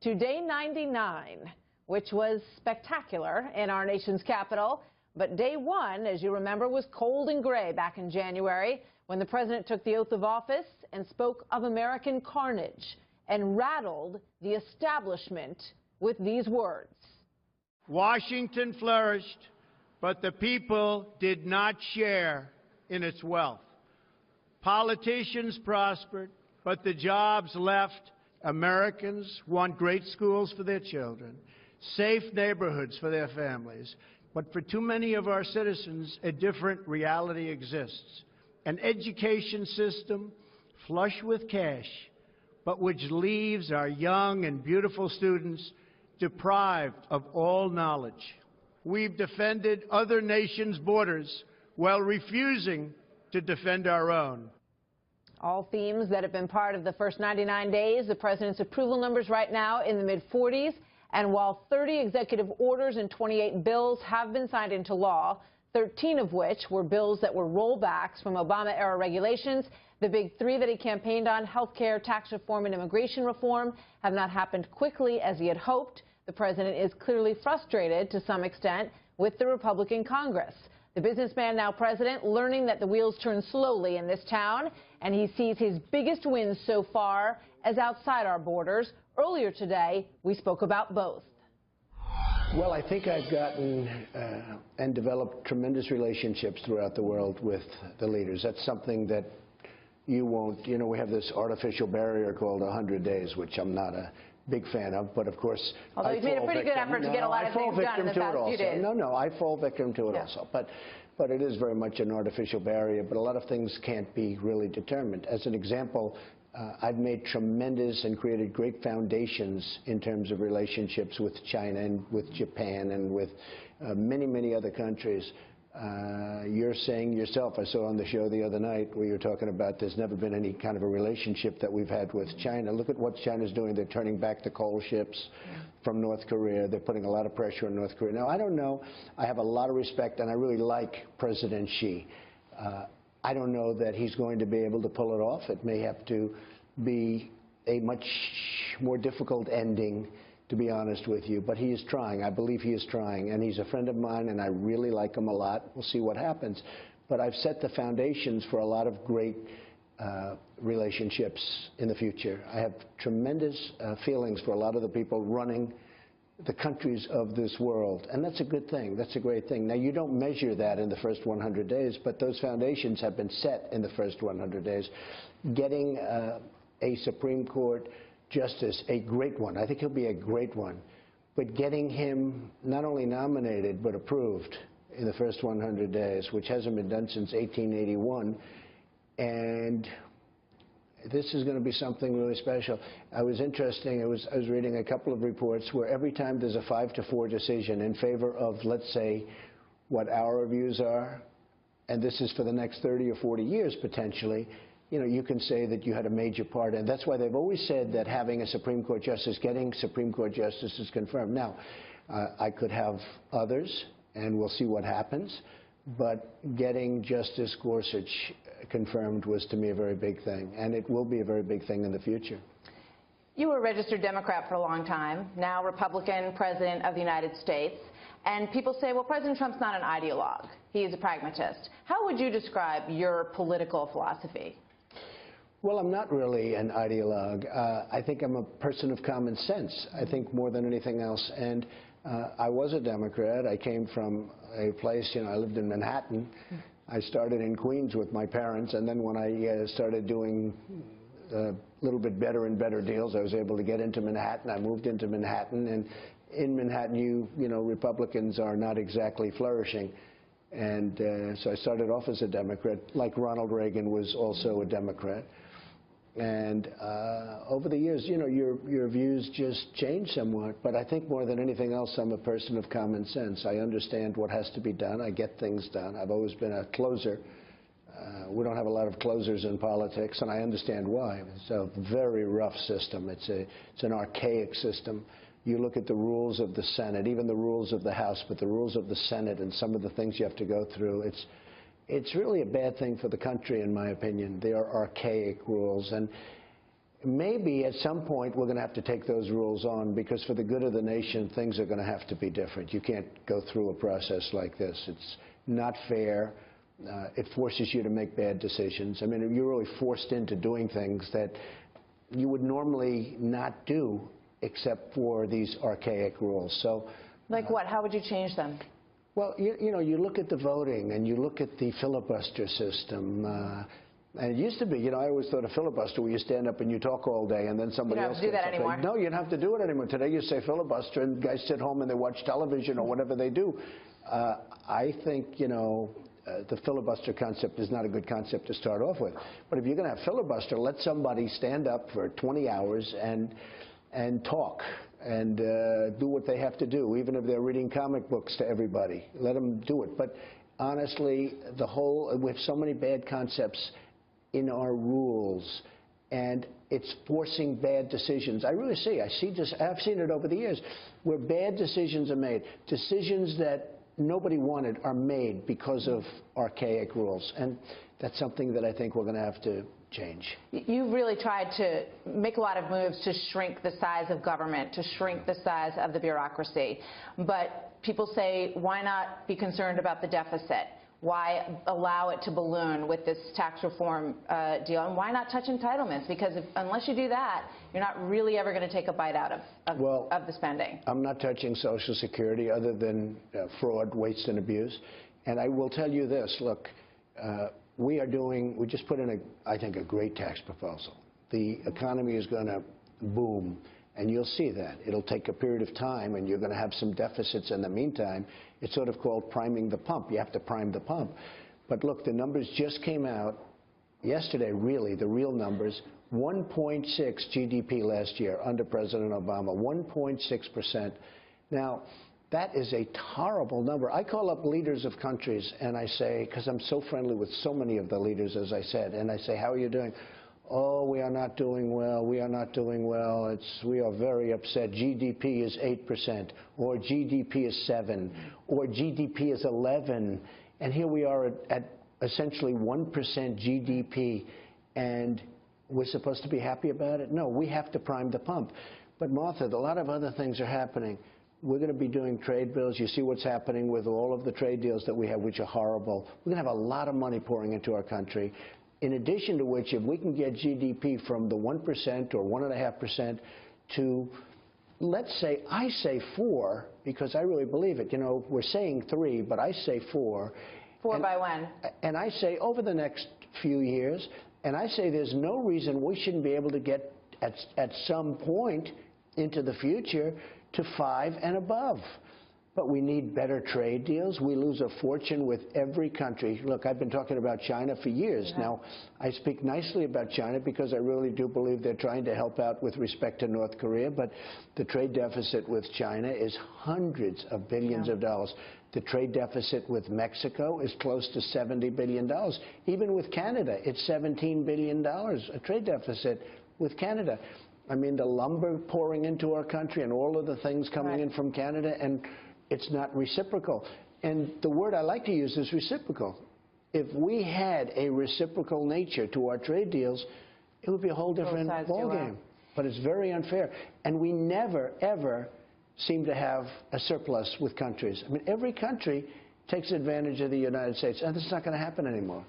to day 99, which was spectacular in our nation's capital. But day 1, as you remember, was cold and gray back in January when the president took the oath of office and spoke of American carnage and rattled the establishment with these words. Washington flourished, but the people did not share in its wealth. Politicians prospered, but the jobs left. Americans want great schools for their children, safe neighborhoods for their families. But for too many of our citizens, a different reality exists. An education system flush with cash, but which leaves our young and beautiful students deprived of all knowledge. We've defended other nations' borders while refusing to defend our own. All themes that have been part of the first 99 days. The president's approval numbers right now in the mid-40s. And while 30 executive orders and 28 bills have been signed into law, 13 of which were bills that were rollbacks from Obama-era regulations, the big 3 that he campaigned on, health care, tax reform, and immigration reform, have not happened quickly as he had hoped. The president is clearly frustrated to some extent with the Republican Congress. The businessman, now president, learning that the wheels turn slowly in this town, and he sees his biggest wins so far as outside our borders. Earlier today, we spoke about both. Well, I think I've gotten and developed tremendous relationships throughout the world with the leaders. That's something that you won't, you know, we have this artificial barrier called 100 days, which I'm not a big fan of, but of course, although you've made a pretty good effort to get a lot of things done in the past few days. No, I fall victim to it also. But it is very much an artificial barrier, but a lot of things can't be really determined. As an example, I've made tremendous and created great foundations in terms of relationships with China and with Japan and with many, many other countries. You're saying yourself, I saw on the show the other night where you're talking about there's never been any kind of a relationship that we've had with China. Look at what China's doing. They're turning back the coal ships from North Korea. They're putting a lot of pressure on North Korea. Now, I don't know. I have a lot of respect, and I really like President Xi. I don't know that he's going to be able to pull it off. It may have to be a much more difficult ending, to be honest with you. But he is trying. I believe he is trying. And he's a friend of mine, and I really like him a lot. We'll see what happens. But I've set the foundations for a lot of great relationships in the future. I have tremendous feelings for a lot of the people running the countries of this world. And that's a good thing. That's a great thing. Now, you don't measure that in the first 100 days, but those foundations have been set in the first 100 days. Getting a Supreme Court justice, a great one. I think he'll be a great one. But getting him not only nominated, but approved in the first 100 days, which hasn't been done since 1881. And this is going to be something really special. I was reading a couple of reports where every time there's a 5-4 decision in favor of, let's say, what our views are, and this is for the next 30 or 40 years potentially, you know, you can say that you had a major part. And that's why they've always said that having a Supreme Court justice, getting Supreme Court justices confirmed. Now, I could have others, and we'll see what happens. But getting Justice Gorsuch confirmed was, to me, a very big thing. And it will be a very big thing in the future. You were a registered Democrat for a long time, now Republican President of the United States. And people say, well, President Trump's not an ideologue. He is a pragmatist. How would you describe your political philosophy? Well, I'm not really an ideologue. I think I'm a person of common sense, I think, more than anything else. And I was a Democrat. I came from a place, you know, I lived in Manhattan. I started in Queens with my parents, and then when I started doing a little bit better and better deals, I was able to get into Manhattan. I moved into Manhattan, and in Manhattan, you know, Republicans are not exactly flourishing. And so I started off as a Democrat, like Ronald Reagan was also a Democrat. And over the years, you know, your views just change somewhat. But I think more than anything else, I'm a person of common sense. I understand what has to be done. I get things done. I've always been a closer. We don't have a lot of closers in politics, and I understand why. It's a very rough system. It's an archaic system. You look at the rules of the Senate, even the rules of the House, but the rules of the Senate and some of the things you have to go through, it's really a bad thing for the country, in my opinion. They are archaic rules. And maybe at some point we're going to have to take those rules on, because for the good of the nation, things are going to have to be different. You can't go through a process like this. It's not fair. It forces you to make bad decisions. I mean, you're really forced into doing things that you would normally not do except for these archaic rules. So, like what? How would you change them? Well, you know, you look at the voting and you look at the filibuster system. And it used to be, you know, I always thought a filibuster where you stand up and you talk all day and then somebody else You don't have to do that anymore. No, you don't have to do it anymore. Today you say filibuster and guys sit home and they watch television or whatever they do. I think, you know, the filibuster concept is not a good concept to start off with. But if you're going to have filibuster, let somebody stand up for 20 hours and talk and do what they have to do, even if they're reading comic books to everybody. Let them do it. But honestly, we have so many bad concepts in our rules, and it's forcing bad decisions. I really see. I've seen it over the years, where bad decisions are made. Decisions that nobody wanted are made because of archaic rules, and that's something that I think we're going to have to change. You've really tried to make a lot of moves to shrink the size of government, to shrink the size of the bureaucracy. But people say, why not be concerned about the deficit? Why allow it to balloon with this tax reform deal? And why not touch entitlements? Because unless you do that, you're not really ever going to take a bite out of the spending. I'm not touching Social Security other than fraud, waste, and abuse. And I will tell you this, look, we just put in, I think, a great tax proposal. The economy is going to boom, and you'll see that. It'll take a period of time, and you're going to have some deficits in the meantime. It's sort of called priming the pump. You have to prime the pump. But look, the numbers just came out yesterday, really, the real numbers. 1.6 GDP last year under President Obama, 1.6%. Now, that is a horrible number. I call up leaders of countries and I say, because I'm so friendly with so many of the leaders, as I said, and I say, how are you doing? Oh, we are not doing well. We are not doing well. We are very upset. GDP is 8%, or GDP is 7%, or GDP is 11%. And here we are at essentially 1% GDP, and we're supposed to be happy about it? No, we have to prime the pump. But, Martha, a lot of other things are happening. We're going to be doing trade bills. You see what's happening with all of the trade deals that we have, which are horrible. We're going to have a lot of money pouring into our country. In addition to which, if we can get GDP from the 1% or 1.5% to, let's say, I say 4, because I really believe it. You know, we're saying 3, but I say 4. 4 by when? And I say over the next few years, and I say there's no reason we shouldn't be able to get at some point into the future to 5 and above. But we need better trade deals. We lose a fortune with every country. Look, I've been talking about China for years. Yeah. Now, I speak nicely about China because I really do believe they're trying to help out with respect to North Korea. But the trade deficit with China is hundreds of billions of dollars. The trade deficit with Mexico is close to $70 billion. Even with Canada, it's $17 billion, a trade deficit with Canada. I mean, the lumber pouring into our country and all of the things coming in from Canada, and it's not reciprocal. And the word I like to use is reciprocal. If we had a reciprocal nature to our trade deals, it would be a whole different ballgame. But it's very unfair. And we never, ever seem to have a surplus with countries. I mean, every country takes advantage of the United States, and this is not going to happen anymore.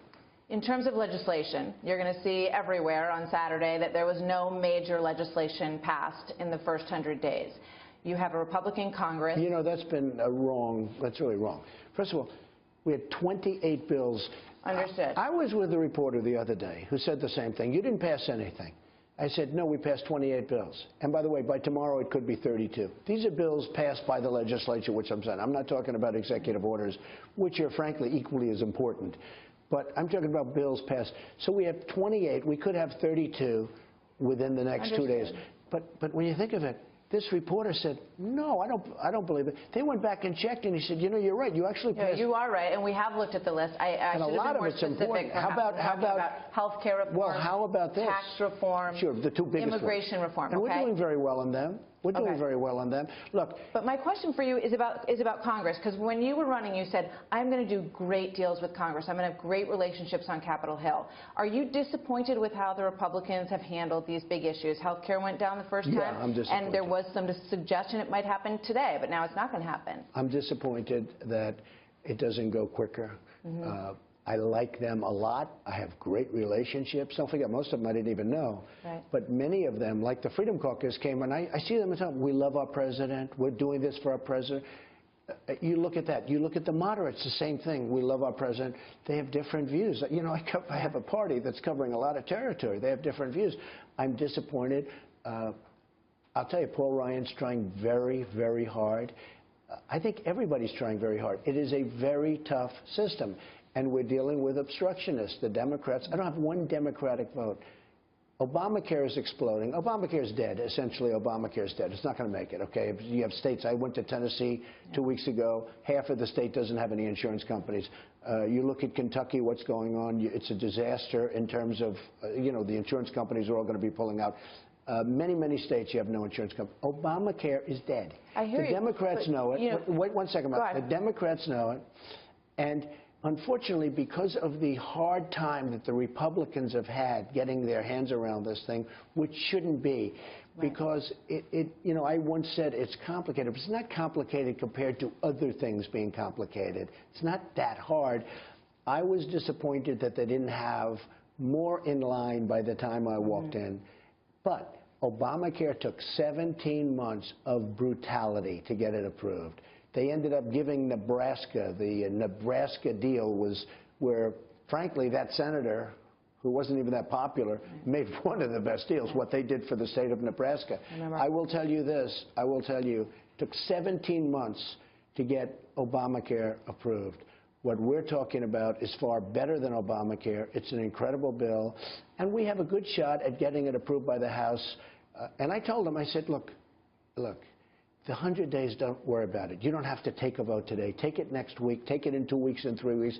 In terms of legislation, you're going to see everywhere on Saturday that there was no major legislation passed in the first 100 days. You have a Republican Congress. You know, that's been wrong. That's really wrong. First of all, we had 28 bills. Understood. I was with a reporter the other day who said the same thing. You didn't pass anything. I said, no, we passed 28 bills. And by the way, by tomorrow it could be 32. These are bills passed by the legislature, which I'm saying. I'm not talking about executive orders, which are frankly equally as important. But I'm talking about bills passed. So we have 28. We could have 32 within the next 2 days. But when you think of it, this reporter said, no, I don't believe it. They went back and checked, and he said, you know, you're right. You actually passed. You are right, and we have looked at the list. I should have been more specific. How about health care reform? Well, how about this? Tax reform. Sure, the two biggest immigration reform. And we're doing very well on them. We're doing very well on them. Look. But my question for you is about Congress, because when you were running, you said, I'm going to do great deals with Congress. I'm going to have great relationships on Capitol Hill. Are you disappointed with how the Republicans have handled these big issues? Health care went down the first time. Yeah, I'm disappointed. And there was some suggestion it might happen today, but now it's not going to happen. I'm disappointed that it doesn't go quicker. I like them a lot. I have great relationships. Don't forget, most of them I didn't even know. Right. But many of them, like the Freedom Caucus came, and I see them and tell them, we love our president. We're doing this for our president. You look at that. You look at the moderates, the same thing. We love our president. They have different views. You know, I have a party that's covering a lot of territory. They have different views. I'm disappointed. I'll tell you, Paul Ryan's trying very, very hard. I think everybody's trying very hard. It is a very tough system. And we're dealing with obstructionists, the Democrats. I don't have one Democratic vote. Obamacare is exploding. Obamacare is dead. Essentially, Obamacare is dead. It's not going to make it, okay? You have states. I went to Tennessee 2 weeks ago. Half of the state doesn't have any insurance companies. You look at Kentucky, what's going on. It's a disaster in terms of, you know, the insurance companies are all going to be pulling out. Many, many states you have no insurance company. Obamacare is dead. I hear the Democrats know it. Wait 1 second. The Democrats know it. And unfortunately, because of the hard time that the Republicans have had getting their hands around this thing, which shouldn't be, because you know, I once said it's complicated, but it's not complicated compared to other things being complicated. It's not that hard. I was disappointed that they didn't have more in line by the time I walked in. But Obamacare took 17 months of brutality to get it approved. They ended up giving Nebraska, the Nebraska deal was where, frankly, that senator, who wasn't even that popular, made one of the best deals, what they did for the state of Nebraska. I will tell you this, I will tell you, it took 17 months to get Obamacare approved. What we're talking about is far better than Obamacare. It's an incredible bill, and we have a good shot at getting it approved by the House. And I told them, I said, look, the 100 days, don't worry about it. You don't have to take a vote today. Take it next week. Take it in 2 weeks, in 3 weeks.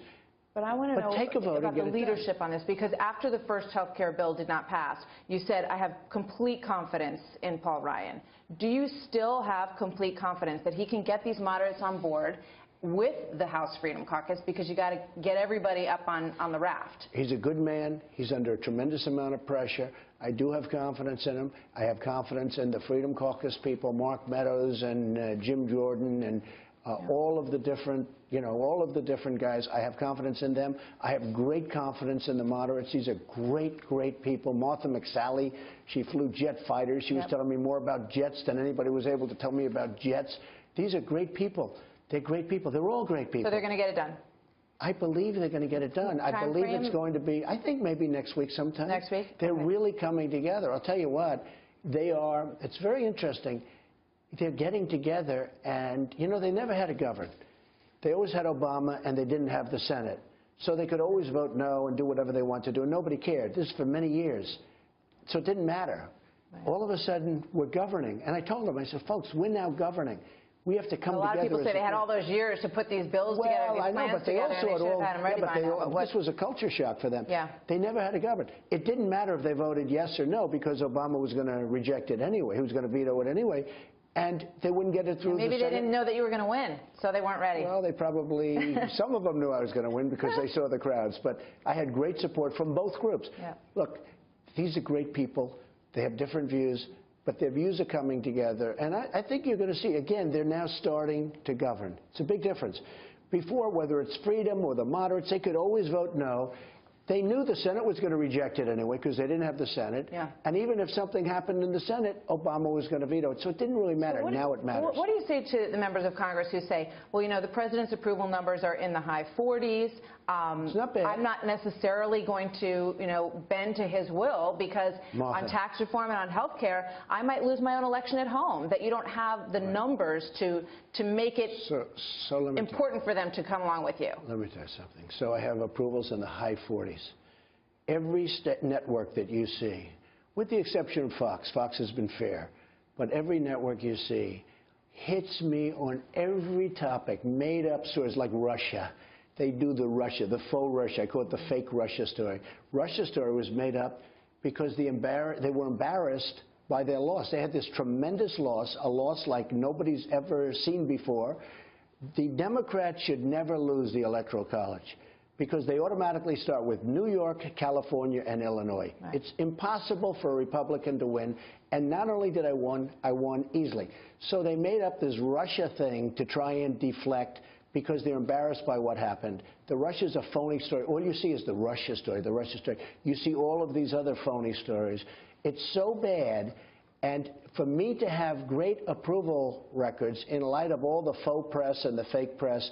But I want to know about the leadership on this, because after the first health care bill did not pass, you said, I have complete confidence in Paul Ryan. Do you still have complete confidence that he can get these moderates on board with the House Freedom Caucus, because you got to get everybody up on the raft? He's a good man. He's under a tremendous amount of pressure. I do have confidence in him. I have confidence in the Freedom Caucus people, Mark Meadows and Jim Jordan and all of the different, you know, all of the different guys. I have confidence in them. I have great confidence in the moderates. These are great, great people. Martha McCallum, she flew jet fighters. She was telling me more about jets than anybody was able to tell me about jets. These are great people. They're great people. They're all great people. So they're going to get it done? I believe they're going to get it done. I believe it's going to be, I think maybe next week sometime. Next week? They're really coming together. I'll tell you what, they are, it's very interesting. They're getting together, and, you know, they never had to govern. They always had Obama, and they didn't have the Senate. So they could always vote no and do whatever they want to do, and nobody cared. This is for many years. So it didn't matter. All of a sudden, we're governing. And I told them, I said, folks, we're now governing. We have to come together. A lot of people say they had all those years to put these bills together, these plans together, and they should have had them ready by now. This was a culture shock for them. They never had to govern. It didn't matter if they voted yes or no, because Obama was going to reject it anyway. He was going to veto it anyway. And they wouldn't get it through the Senate. Maybe they didn't know that you were going to win, so they weren't ready. Well, they probably, some of them knew I was going to win because they saw the crowds. But I had great support from both groups. Look, these are great people. They have different views. But their views are coming together. And I think you're going to see, again, they're now starting to govern. It's a big difference. Before, whether it's Freedom or the moderates, they could always vote no. They knew the Senate was going to reject it anyway because they didn't have the Senate. And even if something happened in the Senate, Obama was going to veto it. So it didn't really matter. Now it matters. What do you say to the members of Congress who say, well, you know, the president's approval numbers are in the high 40s. It's not bad. I'm not necessarily going to, you know, bend to his will because on tax reform and on health care, I might lose my own election at home, that you don't have the numbers to make it important for them to come along with you. Let me tell you something. So I have approvals in the high 40s. Every network that you see, with the exception of Fox, Fox has been fair, but every network you see hits me on every topic, made up stories like Russia. They do the faux Russia. I call it the fake Russia story. Russia story was made up because they were embarrassed by their loss. They had this tremendous loss, a loss like nobody's ever seen before. The Democrats should never lose the Electoral College because they automatically start with New York, California, and Illinois. Right. It's impossible for a Republican to win. And not only did I won easily. So they made up this Russia thing to try and deflect because they're embarrassed by what happened. The Russia's a phony story. All you see is the Russia story, the Russia story. You see all of these other phony stories. It's so bad. And for me to have great approval records in light of all the faux press and the fake press,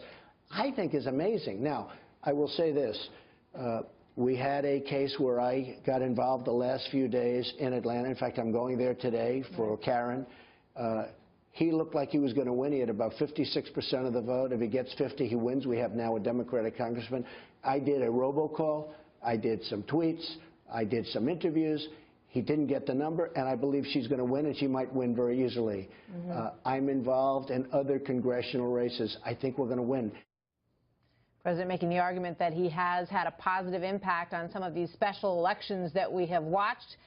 I think is amazing. Now, I will say this. We had a case where I got involved the last few days in Atlanta. In fact, I'm going there today for Karen. He looked like he was going to win. He had about 56% of the vote. If he gets 50, he wins. We have now a Democratic congressman. I did a robocall. I did some tweets. I did some interviews. He didn't get the number, and I believe she's going to win, and she might win very easily. I'm involved in other congressional races. I think we're going to win. President making the argument that he has had a positive impact on some of these special elections that we have watched.